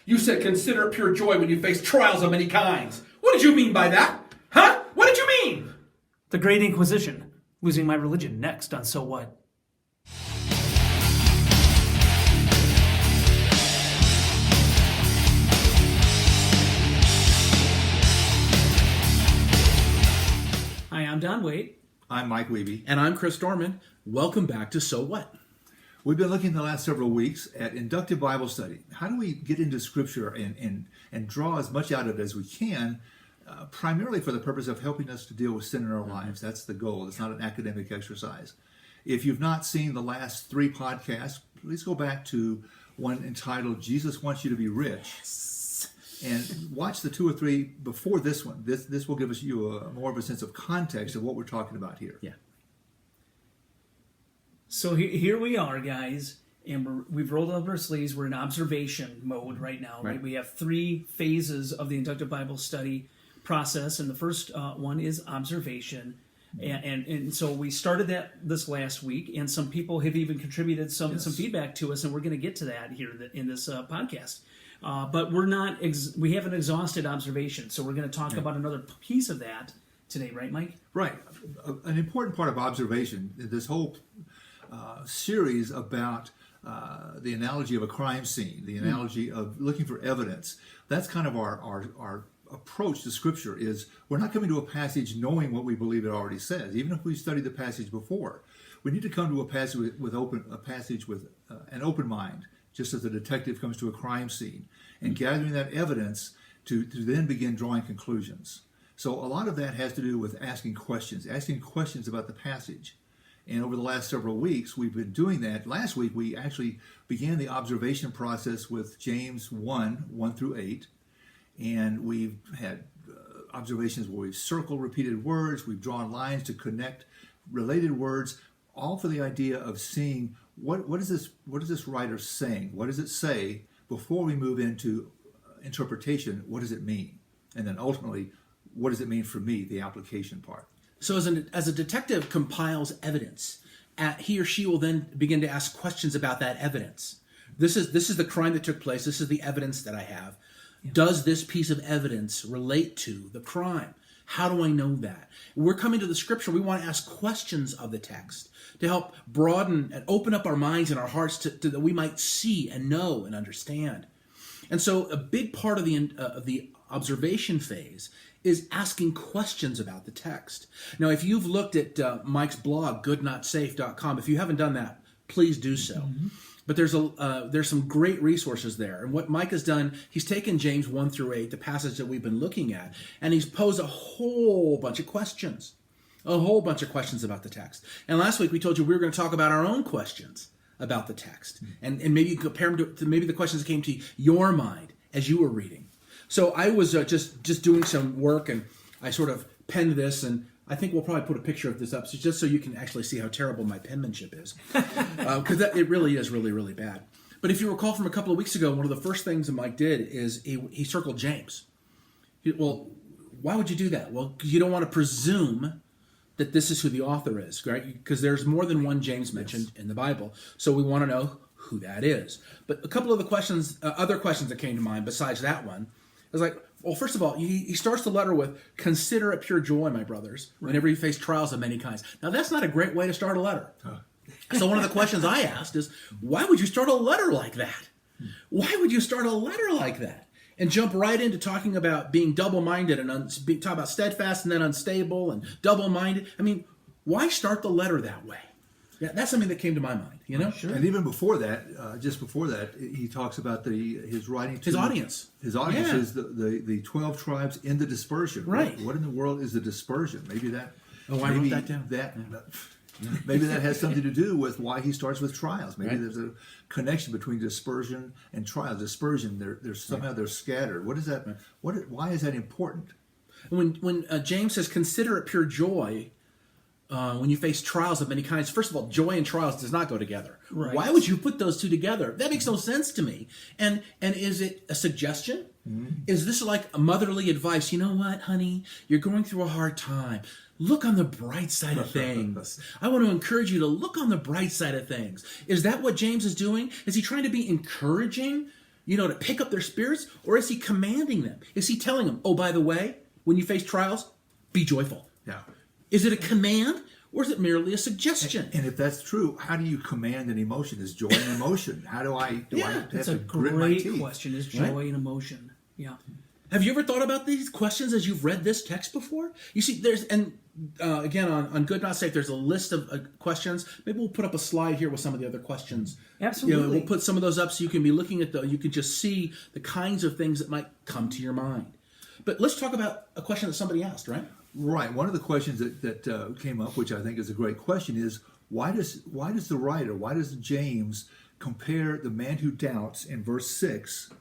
You said consider it pure joy when you face trials of many kinds. What did you mean by that? Huh? What did you mean? The Great Inquisition. Losing my religion next on So What? Hi, I'm Don Waite. I'm Mike Wiebe. And I'm Chris Dorman. Welcome back to So What? We've been looking the last several weeks at Inductive Bible Study. How do we get into Scripture and draw as much out of it as we can, primarily for the purpose of helping us to deal with sin in our lives? That's the goal. It's not an academic exercise. If you've not seen the last 3 podcasts, please go back to one entitled Jesus Wants You to Be Rich. And watch the 2 or 3 before this one. This will give us more of a sense of context of what we're talking about here. Yeah. So here we are, guys, and we've rolled up our sleeves. We're in observation mode right now, right? We have 3 phases of the Inductive Bible Study process, and the first one is observation. And so we started that this last week, and some people have even contributed some feedback to us, and we're going to get to that here in this podcast. But we haven't exhausted observation, so we're going to talk about another piece of that today, right, Mike? Right. An important part of observation, this whole series about the analogy of a crime scene, the analogy of looking for evidence. That's kind of our approach to Scripture. Is we're not coming to a passage knowing what we believe it already says, even if we studied the passage before. We need to come to a passage with an open mind, just as a detective comes to a crime scene, and gathering that evidence to then begin drawing conclusions. So a lot of that has to do with asking questions about the passage. And over the last several weeks, we've been doing that. Last week, we actually began the observation process with James 1 through 8. And we've had observations where we've circled repeated words, we've drawn lines to connect related words, all for the idea of seeing what is this writer saying? What does it say before we move into interpretation? What does it mean? And then ultimately, what does it mean for me, the application part? So as a detective compiles evidence, he or she will then begin to ask questions about that evidence. This is the crime that took place. This is the evidence that I have. Yeah. Does this piece of evidence relate to the crime? How do I know that? We're coming to the Scripture. We want to ask questions of the text to help broaden and open up our minds and our hearts to that we might see and know and understand. And so a big part of the observation phase is asking questions about the text. Now, if you've looked at Mike's blog, goodnotsafe.com, if you haven't done that, please do so. Mm-hmm. But there's some great resources there. And what Mike has done, he's taken James 1 through 8, the passage that we've been looking at, and he's posed a whole bunch of questions about the text. And last week we told you we were going to talk about our own questions about the text. And maybe you compare them to maybe the questions that came to your mind as you were reading. So I was just doing some work, and I sort of penned this, and I think we'll probably put a picture of this up just so you can actually see how terrible my penmanship is. Because it really is really, really bad. But if you recall from a couple of weeks ago, one of the first things that Mike did is he circled James. Well, why would you do that? Well, because you don't want to presume that this is who the author is, right? Because there's more than one James mentioned in the Bible. So we want to know who that is. But a couple of the questions, other questions that came to mind besides that one, I was like, well, first of all, he starts the letter with, consider it pure joy, my brothers, whenever you face trials of many kinds. Now, that's not a great way to start a letter. So one of the questions I asked is, why would you start a letter like that? Why would you start a letter like that? And jump right into talking about being double-minded and talk about steadfast and then unstable and double-minded. I mean, why start the letter that way? Yeah, that's something that came to my mind, you know? Sure. And even before that, just before that, he talks about his writing to his audience. His audience is the 12 tribes in the dispersion. Right. What in the world is the dispersion? Maybe that. Oh, I wrote that down. Maybe that has something to do with why he starts with trials. Maybe there's a connection between dispersion and trials. Dispersion, they're scattered. What is that? Right. Why is that important? When James says, "Consider it pure joy." When you face trials of many kinds, first of all, joy and trials does not go together. Right. Why would you put those two together? That makes no sense to me. And is it a suggestion? Mm-hmm. Is this like a motherly advice? You know what, honey? You're going through a hard time. Look on the bright side of things. I want to encourage you to look on the bright side of things. Is that what James is doing? Is he trying to be encouraging to pick up their spirits? Or is he commanding them? Is he telling them, oh, by the way, when you face trials, be joyful? Yeah. Is it a command, or is it merely a suggestion? And if that's true, how do you command an emotion? Is joy an emotion? How do I have That's to a grit my great teeth? question. Is joy and emotion? Yeah. Have you ever thought about these questions as you've read this text before? You see, again, on Good Not Safe, there's a list of questions. Maybe we'll put up a slide here with some of the other questions. Absolutely. We'll put some of those up so you can be looking at you can just see the kinds of things that might come to your mind. But let's talk about a question that somebody asked, right? Right. One of the questions that came up, which I think is a great question, is why does James compare the man who doubts in verse 6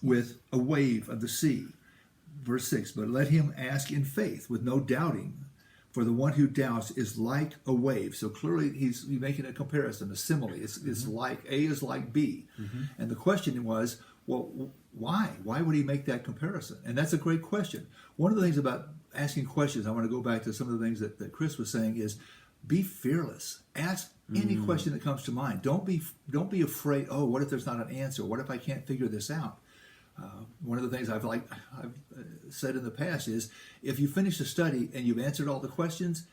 with a wave of the sea? Verse 6, but let him ask in faith with no doubting, for the one who doubts is like a wave. So clearly he's making a comparison, a simile. It's like A is like B. And the question was, well, why? Why would he make that comparison? And that's a great question. One of the things about asking questions, I want to go back to some of the things that Chris was saying, is be fearless. Ask any question that comes to mind. Don't be afraid, oh, what if there's not an answer? What if I can't figure this out? One of the things I've said in the past is, if you finish a study and you've answered all the questions,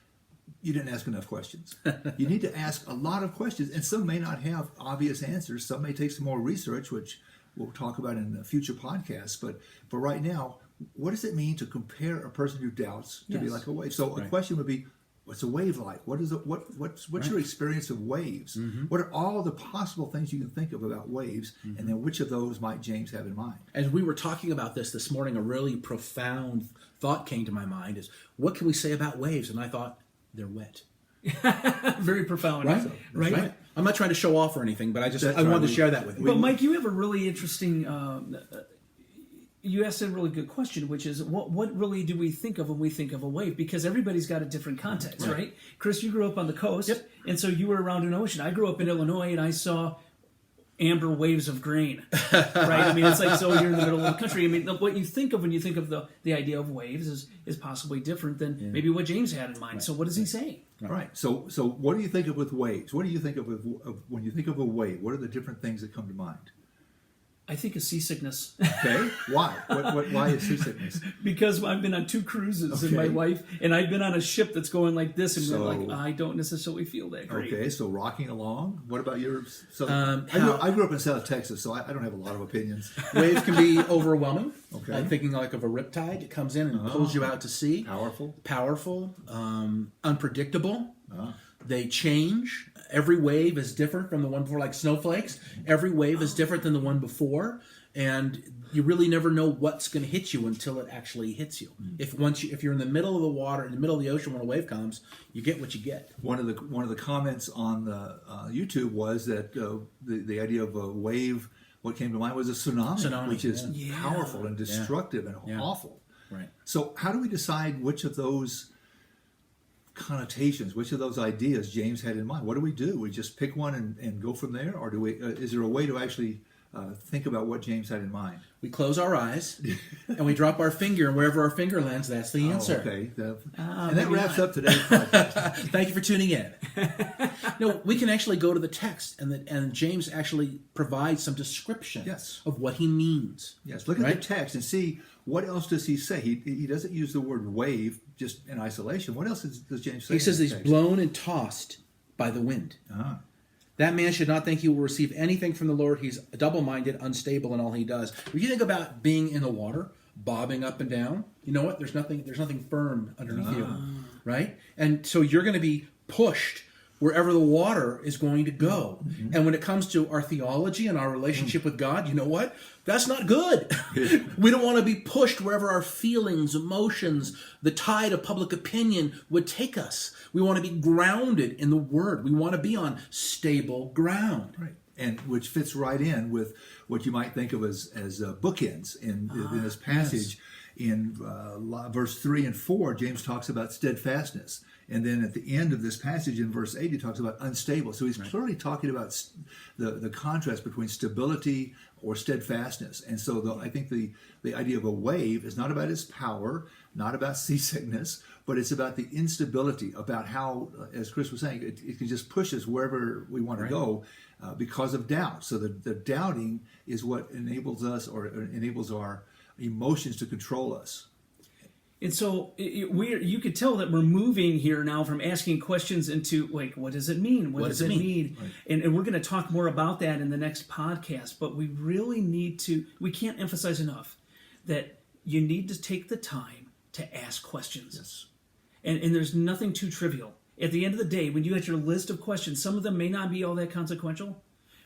you didn't ask enough questions. You need to ask a lot of questions, and some may not have obvious answers. Some may take some more research, which we'll talk about in a future podcast. But for right now, what does it mean to compare a person who doubts to be like a wave? So a question would be, what's a wave like? What's your experience of waves? What are all the possible things you can think of about waves? And then which of those might James have in mind? As we were talking about this morning, a really profound thought came to my mind is, what can we say about waves? And I thought, they're wet. Very profound. Right? I'm not trying to show off or anything, but I wanted to share that with you. But Mike, you have a really interesting... you asked a really good question, which is what really do we think of when we think of a wave? Because everybody's got a different context, right? Chris, you grew up on the coast, and so you were around an ocean. I grew up in Illinois, and I saw amber waves of grain, right? I mean, it's like, so you're in the middle of the country. I mean, what you think of when you think of the idea of waves is possibly different than maybe what James had in mind. So what is he saying? Right. So what do you think of with waves? What do you think of when you think of a wave? What are the different things that come to mind? I think of seasickness. Okay. Why? Why is seasickness? Because I've been on 2 cruises, and my wife, and I've been on a ship that's going like this, and we're like, I don't necessarily feel that great. Okay, so rocking along. What about yours? So I grew up in South Texas, so I don't have a lot of opinions. Waves can be overwhelming. Okay. I'm thinking like of a riptide. It comes in and pulls you out to sea. Powerful, unpredictable. They change. Every wave is different from the one before, like snowflakes. Every wave is different than the one before, and you really never know what's going to hit you until it actually hits you. If you're in the middle of the water, in the middle of the ocean when a wave comes, you get what you get. One of the comments on the YouTube was that the idea of a wave, what came to mind was a tsunami which is powerful and destructive and awful. Right. So how do we decide which of those connotations, which of those ideas James had in mind? What do? We just pick one and go from there, or do we? Is there a way to actually think about what James had in mind? We close our eyes and we drop our finger, and wherever our finger lands, that's the answer. Okay, and that wraps up today's podcast. Thank you for tuning in. No, we can actually go to the text, and James actually provides some description of what he means. Yes, look at the text and see what else does he say. He doesn't use the word wave just in isolation. What else does James say? He says he's blown and tossed by the wind. That man should not think he will receive anything from the Lord. He's double-minded, unstable in all he does. When you think about being in the water, bobbing up and down, you know what? There's nothing firm underneath you, right? And so you're going to be pushed wherever the water is going to go. And when it comes to our theology and our relationship with God, you know what? That's not good. We don't want to be pushed wherever our feelings, emotions, the tide of public opinion would take us. We want to be grounded in the Word. We want to be on stable ground. Right. And which fits right in with what you might think of as bookends in this passage. In verse 3 and 4, James talks about steadfastness. And then at the end of this passage in verse 8, he talks about unstable. So he's clearly talking about the contrast between stability or steadfastness. And so I think the idea of a wave is not about its power, not about seasickness, but it's about the instability, about how, as Chris was saying, it can just push us wherever we want to go because of doubt. So the doubting is what enables us, or enables our emotions to control us. And so you could tell that we're moving here now from asking questions into, like, what does it mean? What does it mean? Right. And we're going to talk more about that in the next podcast. But we really we can't emphasize enough that you need to take the time to ask questions. Yes. And there's nothing too trivial. At the end of the day, when you get your list of questions, some of them may not be all that consequential.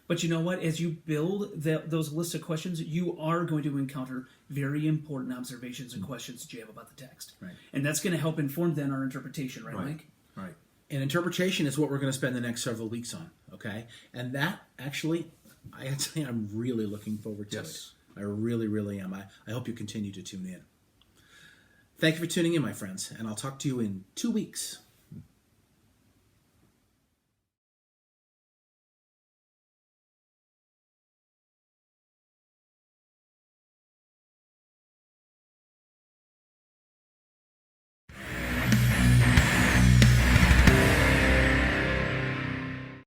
But you know what? As you build those lists of questions, you are going to encounter very important observations and questions that you have about the text. Right. And that's going to help inform then our interpretation, right, Mike? Right. And interpretation is what we're going to spend the next several weeks on, okay? And that, actually, I have to say, I'm really looking forward to it. I really, really am. I hope you continue to tune in. Thank you for tuning in, my friends, and I'll talk to you in 2 weeks.